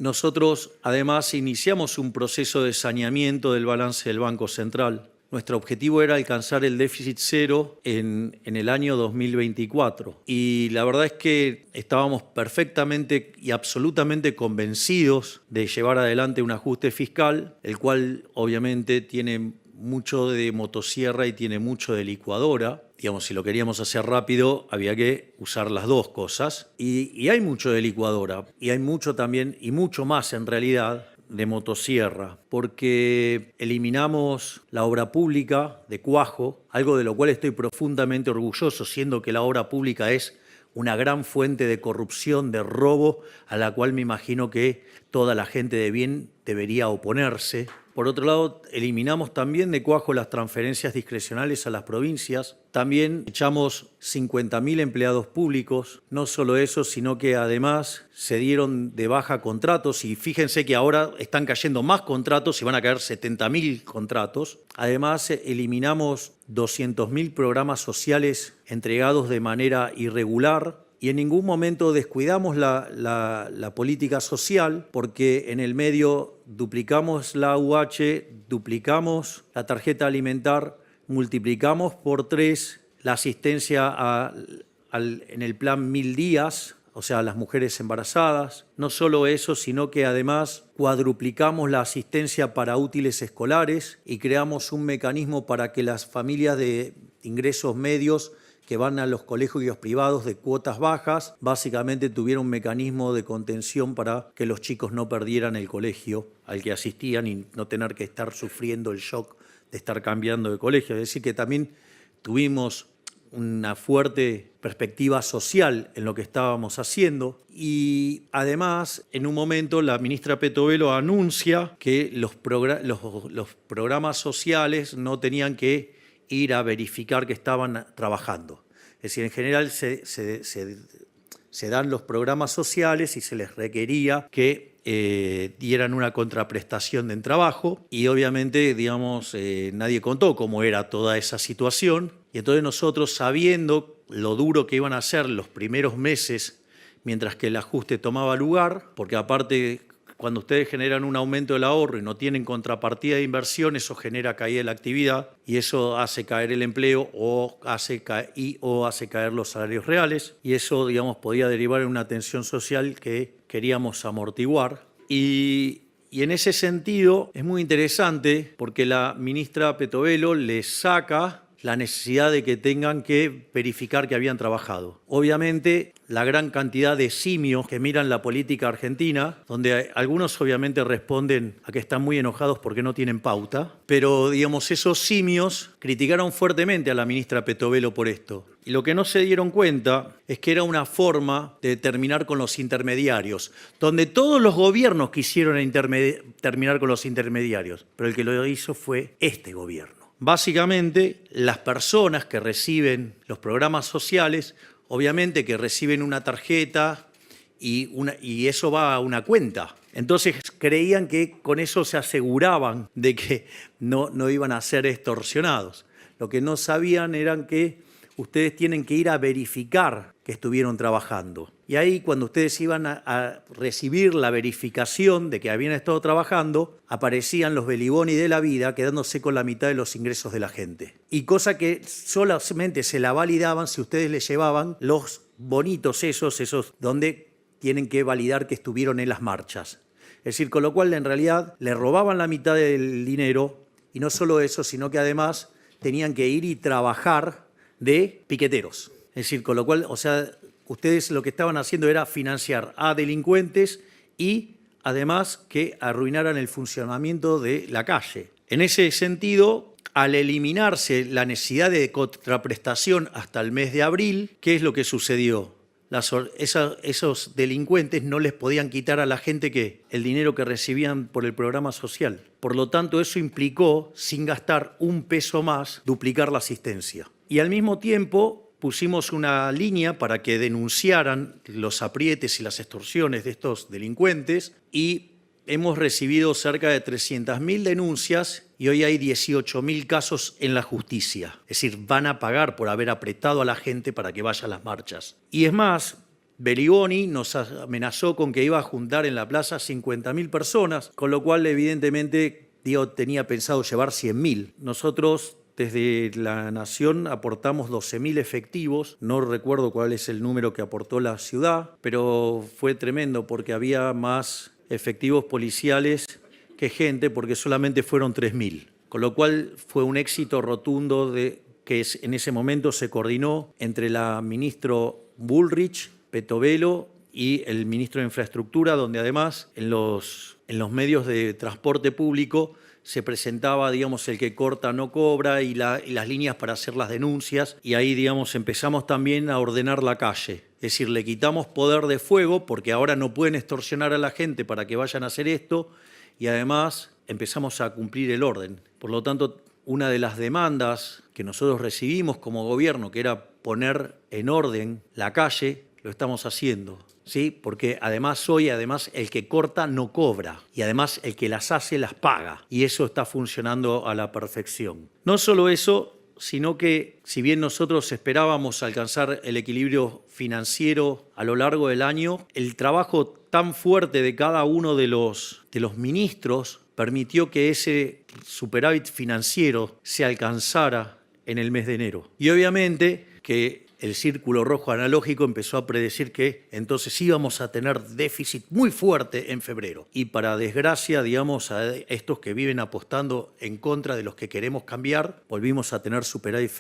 nosotros además iniciamos un proceso de saneamiento del balance del Banco Central. Nuestro objetivo era alcanzar el déficit cero en el año 2024 y la verdad es que estábamos perfectamente y absolutamente convencidos de llevar adelante un ajuste fiscal, el cual obviamente tiene mucho de motosierra y tiene mucho de licuadora. Digamos, si lo queríamos hacer rápido, había que usar las dos cosas. Y hay mucho de licuadora, y hay mucho también, y mucho más en realidad, de motosierra, porque eliminamos la obra pública de cuajo, algo de lo cual estoy profundamente orgulloso, siendo que la obra pública es una gran fuente de corrupción, de robo, a la cual me imagino que toda la gente de bien debería oponerse. Por otro lado, eliminamos también de cuajo las transferencias discrecionales a las provincias. También echamos 50.000 empleados públicos. No solo eso, sino que además se dieron de baja contratos y fíjense que ahora están cayendo más contratos y van a caer 70.000 contratos. Además, eliminamos 200.000 programas sociales entregados de manera irregular. Y en ningún momento descuidamos la política social, porque en el medio duplicamos la AUH, duplicamos la tarjeta alimentar, multiplicamos por 3 la asistencia en el plan 1000 días, o sea, a las mujeres embarazadas. No solo eso, sino que además cuadruplicamos la asistencia para útiles escolares y creamos un mecanismo para que las familias de ingresos medios que van a los colegios privados de cuotas bajas, básicamente tuvieron un mecanismo de contención para que los chicos no perdieran el colegio al que asistían y no tener que estar sufriendo el shock de estar cambiando de colegio. Es decir, que también tuvimos una fuerte perspectiva social en lo que estábamos haciendo y además en un momento la ministra Petovelo anuncia que los programas sociales no tenían que ir a verificar que estaban trabajando. Es decir, en general se dan los programas sociales y se les requería que dieran una contraprestación de trabajo y obviamente, digamos, nadie contó cómo era toda esa situación y entonces nosotros, sabiendo lo duro que iban a ser los primeros meses mientras que el ajuste tomaba lugar, porque aparte cuando ustedes generan un aumento del ahorro y no tienen contrapartida de inversión, eso genera caída de la actividad y eso hace caer el empleo o hace caer los salarios reales y eso, digamos, podía derivar en una tensión social que queríamos amortiguar. Y en ese sentido es muy interesante porque la ministra Petovelo le saca la necesidad de que tengan que verificar que habían trabajado. Obviamente, la gran cantidad de simios que miran la política argentina, donde algunos obviamente responden a que están muy enojados porque no tienen pauta, pero digamos esos simios criticaron fuertemente a la ministra Petovelo por esto. Y lo que no se dieron cuenta es que era una forma de terminar con los intermediarios, donde todos los gobiernos quisieron terminar con los intermediarios, pero el que lo hizo fue este gobierno. Básicamente, las personas que reciben los programas sociales, obviamente que reciben una tarjeta y eso va a una cuenta. Entonces creían que con eso se aseguraban de que no iban a ser extorsionados. Lo que no sabían era que ustedes tienen que ir a verificar que estuvieron trabajando. Y ahí cuando ustedes iban a recibir la verificación de que habían estado trabajando, aparecían los Beliboni de la vida quedándose con la mitad de los ingresos de la gente. Y cosa que solamente se la validaban si ustedes les llevaban los bonitos esos donde tienen que validar que estuvieron en las marchas. Es decir, con lo cual en realidad le robaban la mitad del dinero y no solo eso, sino que además tenían que ir y trabajar de piqueteros. Es decir, con lo cual, o sea, ustedes lo que estaban haciendo era financiar a delincuentes y además que arruinaran el funcionamiento de la calle. En ese sentido, al eliminarse la necesidad de contraprestación hasta el mes de abril, ¿qué es lo que sucedió? Esos delincuentes no les podían quitar a la gente el dinero que recibían por el programa social. Por lo tanto, eso implicó, sin gastar un peso más, duplicar la asistencia. Y al mismo tiempo pusimos una línea para que denunciaran los aprietes y las extorsiones de estos delincuentes y hemos recibido cerca de 300.000 denuncias y hoy hay 18.000 casos en la justicia. Es decir, van a pagar por haber apretado a la gente para que vaya a las marchas. Y es más, Berigoni nos amenazó con que iba a juntar en la plaza 50.000 personas, con lo cual evidentemente tenía pensado llevar 100.000. Nosotros desde la Nación aportamos 12.000 efectivos, no recuerdo cuál es el número que aportó la ciudad, pero fue tremendo porque había más efectivos policiales que gente, porque solamente fueron 3.000. Con lo cual fue un éxito rotundo que en ese momento se coordinó entre la ministro Bullrich, Petovelo y el ministro de Infraestructura, donde además en los medios de transporte público se presentaba, digamos, el que corta no cobra y las líneas para hacer las denuncias, y ahí, digamos, empezamos también a ordenar la calle. Es decir, le quitamos poder de fuego porque ahora no pueden extorsionar a la gente para que vayan a hacer esto, y además empezamos a cumplir el orden. Por lo tanto, una de las demandas que nosotros recibimos como gobierno, que era poner en orden la calle, lo estamos haciendo. ¿Sí? Porque además hoy el que corta no cobra y además el que las hace las paga, y eso está funcionando a la perfección. No solo eso, sino que si bien nosotros esperábamos alcanzar el equilibrio financiero a lo largo del año, el trabajo tan fuerte de cada uno de los ministros permitió que ese superávit financiero se alcanzara en el mes de enero. Y obviamente que el círculo rojo analógico empezó a predecir que entonces íbamos a tener déficit muy fuerte en febrero. Y para desgracia, digamos, a estos que viven apostando en contra de los que queremos cambiar, volvimos a tener superávit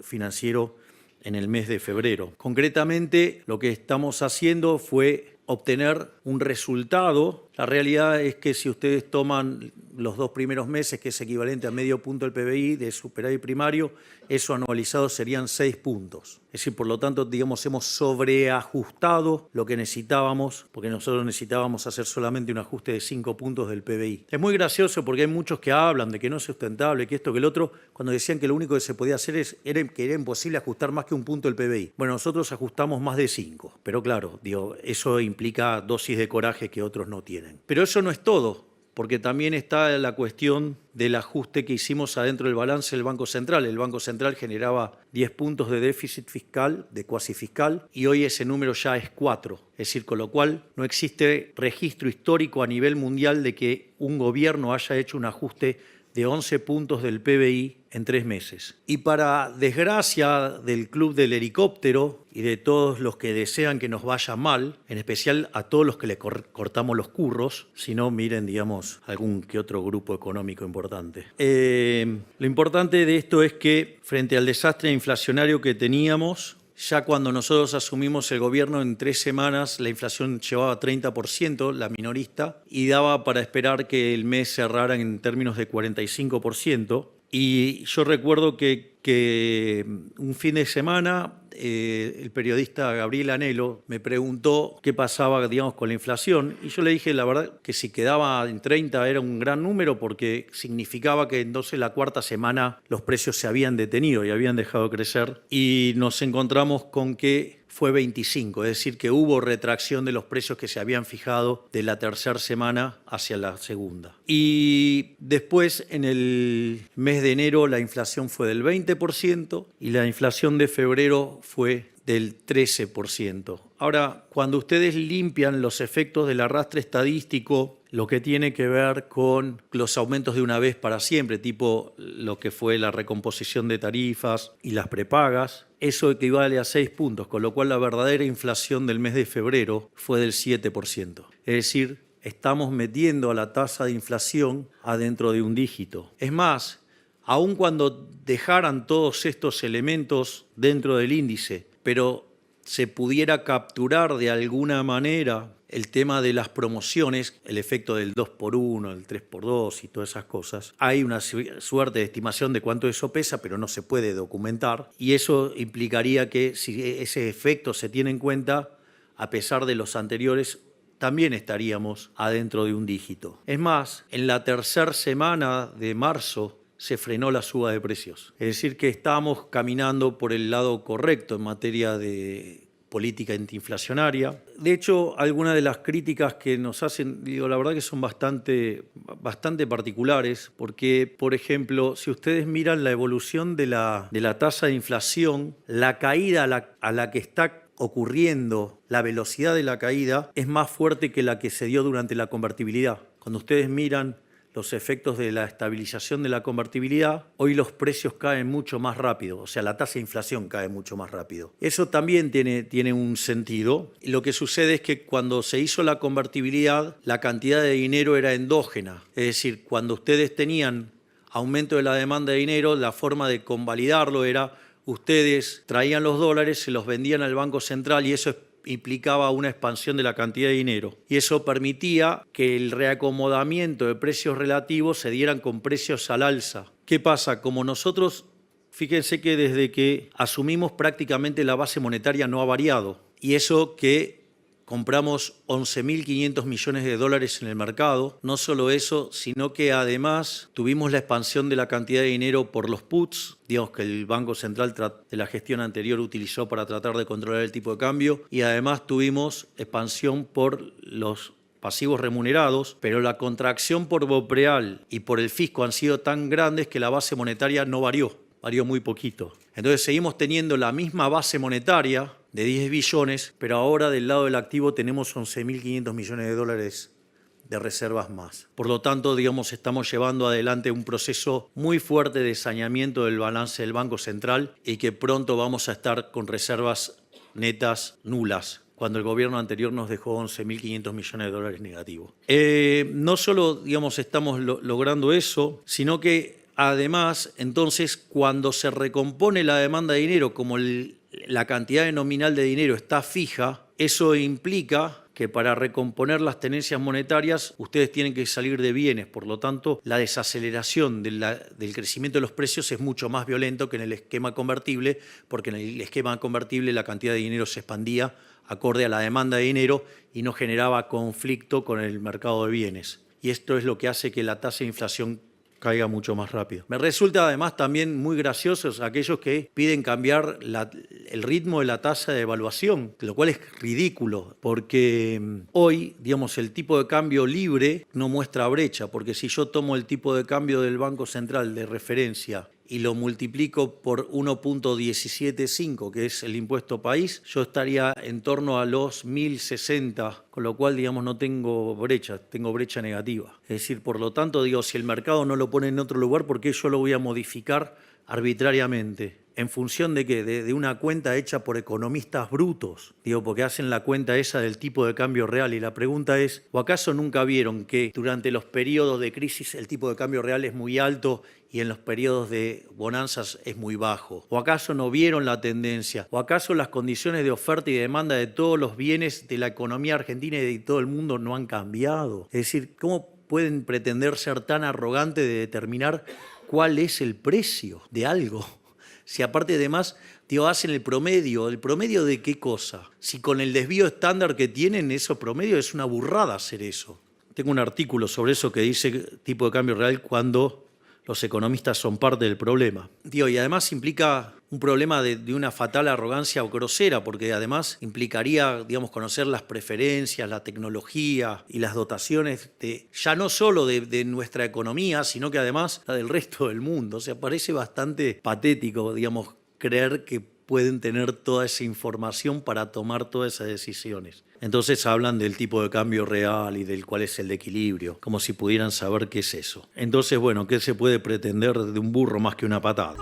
financiero en el mes de febrero. Concretamente, lo que estamos haciendo fue obtener un resultado. La realidad es que si ustedes toman los 2 primeros meses, que es equivalente a medio punto del PBI de superávit primario, eso anualizado serían 6 puntos. Es decir, por lo tanto, digamos, hemos sobreajustado lo que necesitábamos, porque nosotros necesitábamos hacer solamente un ajuste de 5 puntos del PBI. Es muy gracioso porque hay muchos que hablan de que no es sustentable, que esto, que el otro, cuando decían que lo único que se podía hacer era imposible ajustar más que un punto del PBI. Bueno, nosotros ajustamos más de 5, pero claro, eso implica dosis de coraje que otros no tienen. Pero eso no es todo, porque también está la cuestión del ajuste que hicimos adentro del balance del Banco Central. El Banco Central generaba 10 puntos de déficit fiscal, de cuasi fiscal, y hoy ese número ya es 4. Es decir, con lo cual no existe registro histórico a nivel mundial de que un gobierno haya hecho un ajuste de 11 puntos del PBI en 3 meses. Y para desgracia del Club del Helicóptero y de todos los que desean que nos vaya mal, en especial a todos los que le cortamos los curros, si no, miren, digamos, algún que otro grupo económico importante. Lo importante de esto es que frente al desastre inflacionario que teníamos, ya cuando nosotros asumimos el gobierno, en 3 semanas la inflación llevaba 30%, la minorista, y daba para esperar que el mes cerrara en términos de 45%. Y yo recuerdo que un fin de semana el periodista Gabriel Anelo me preguntó qué pasaba, digamos, con la inflación, y yo le dije, la verdad, que si quedaba en 30 era un gran número, porque significaba que entonces la 4ª semana los precios se habían detenido y habían dejado de crecer, y nos encontramos con que fue 25, es decir, que hubo retracción de los precios que se habían fijado de la 3ª semana hacia la 2ª. Y después, en el mes de enero, la inflación fue del 20% y la inflación de febrero fue del 13%. Ahora, cuando ustedes limpian los efectos del arrastre estadístico, lo que tiene que ver con los aumentos de una vez para siempre, tipo lo que fue la recomposición de tarifas y las prepagas, eso equivale a 6 puntos, con lo cual la verdadera inflación del mes de febrero fue del 7%. Es decir, estamos metiendo a la tasa de inflación adentro de un dígito. Es más, aun cuando dejaran todos estos elementos dentro del índice, pero se pudiera capturar de alguna manera el tema de las promociones, el efecto del 2x1, el 3x2 y todas esas cosas. Hay una suerte de estimación de cuánto eso pesa, pero no se puede documentar. Y eso implicaría que si ese efecto se tiene en cuenta, a pesar de los anteriores, también estaríamos adentro de un dígito. Es más, en la 3ª semana de marzo se frenó la suba de precios. Es decir, que estamos caminando por el lado correcto en materia de política antiinflacionaria. De hecho, algunas de las críticas que nos hacen, la verdad que son bastante particulares, porque, por ejemplo, si ustedes miran la evolución de la tasa de inflación, la caída a la que está ocurriendo, la velocidad de la caída es más fuerte que la que se dio durante la convertibilidad. Cuando ustedes miran los efectos de la estabilización de la convertibilidad, hoy los precios caen mucho más rápido, o sea, la tasa de inflación cae mucho más rápido. Eso también tiene un sentido. Lo que sucede es que cuando se hizo la convertibilidad, la cantidad de dinero era endógena, es decir, cuando ustedes tenían aumento de la demanda de dinero, la forma de convalidarlo era ustedes traían los dólares, se los vendían al Banco Central y eso implicaba una expansión de la cantidad de dinero. Y eso permitía que el reacomodamiento de precios relativos se dieran con precios al alza. ¿Qué pasa? Como nosotros, fíjense que desde que asumimos prácticamente la base monetaria no ha variado. Y eso que compramos 11.500 millones de dólares en el mercado. No solo eso, sino que además tuvimos la expansión de la cantidad de dinero por los puts, digamos que el Banco Central de la gestión anterior utilizó para tratar de controlar el tipo de cambio, y además tuvimos expansión por los pasivos remunerados, pero la contracción por BOPREAL y por el fisco han sido tan grandes que la base monetaria no varió muy poquito. Entonces seguimos teniendo la misma base monetaria de 10 billones, pero ahora del lado del activo tenemos 11.500 millones de dólares de reservas más. Por lo tanto, digamos, estamos llevando adelante un proceso muy fuerte de saneamiento del balance del Banco Central y que pronto vamos a estar con reservas netas nulas, cuando el gobierno anterior nos dejó 11.500 millones de dólares negativos. No solo, digamos, estamos logrando eso, sino que además, entonces, cuando se recompone la demanda de dinero, como la cantidad de nominal de dinero está fija, eso implica que para recomponer las tenencias monetarias ustedes tienen que salir de bienes. Por lo tanto, la desaceleración del crecimiento de los precios es mucho más violento que en el esquema convertible, porque en el esquema convertible la cantidad de dinero se expandía acorde a la demanda de dinero y no generaba conflicto con el mercado de bienes. Y esto es lo que hace que la tasa de inflación caiga mucho más rápido. Me resulta además también muy graciosos aquellos que piden cambiar el ritmo de la tasa de evaluación, lo cual es ridículo, porque hoy, digamos, el tipo de cambio libre no muestra brecha, porque si yo tomo el tipo de cambio del Banco Central de referencia y lo multiplico por 1.175, que es el impuesto país, yo estaría en torno a los 1.060, con lo cual, digamos, no tengo brecha, tengo brecha negativa. Es decir, por lo tanto, digo, si el mercado no lo pone en otro lugar, ¿por qué yo lo voy a modificar arbitrariamente? ¿En función de qué? De una cuenta hecha por economistas brutos, digo, porque hacen la cuenta esa del tipo de cambio real. Y la pregunta es, ¿o acaso nunca vieron que durante los periodos de crisis el tipo de cambio real es muy alto y en los periodos de bonanzas es muy bajo? ¿O acaso no vieron la tendencia? ¿O acaso las condiciones de oferta y demanda de todos los bienes de la economía argentina y de todo el mundo no han cambiado? Es decir, ¿cómo pueden pretender ser tan arrogantes de determinar cuál es el precio de algo? Si aparte además, digo, hacen ¿el promedio de qué cosa? Si con el desvío estándar que tienen, eso promedio es una burrada hacer eso. Tengo un artículo sobre eso que dice tipo de cambio real cuando los economistas son parte del problema. Digo, y además implica un problema de una fatal arrogancia o grosera, porque además implicaría, digamos, conocer las preferencias, la tecnología y las dotaciones ya no solo de nuestra economía, sino que además la del resto del mundo. O sea, parece bastante patético, digamos, creer que pueden tener toda esa información para tomar todas esas decisiones. Entonces hablan del tipo de cambio real y del cuál es el equilibrio, como si pudieran saber qué es eso. Entonces, bueno, ¿qué se puede pretender de un burro más que una patada?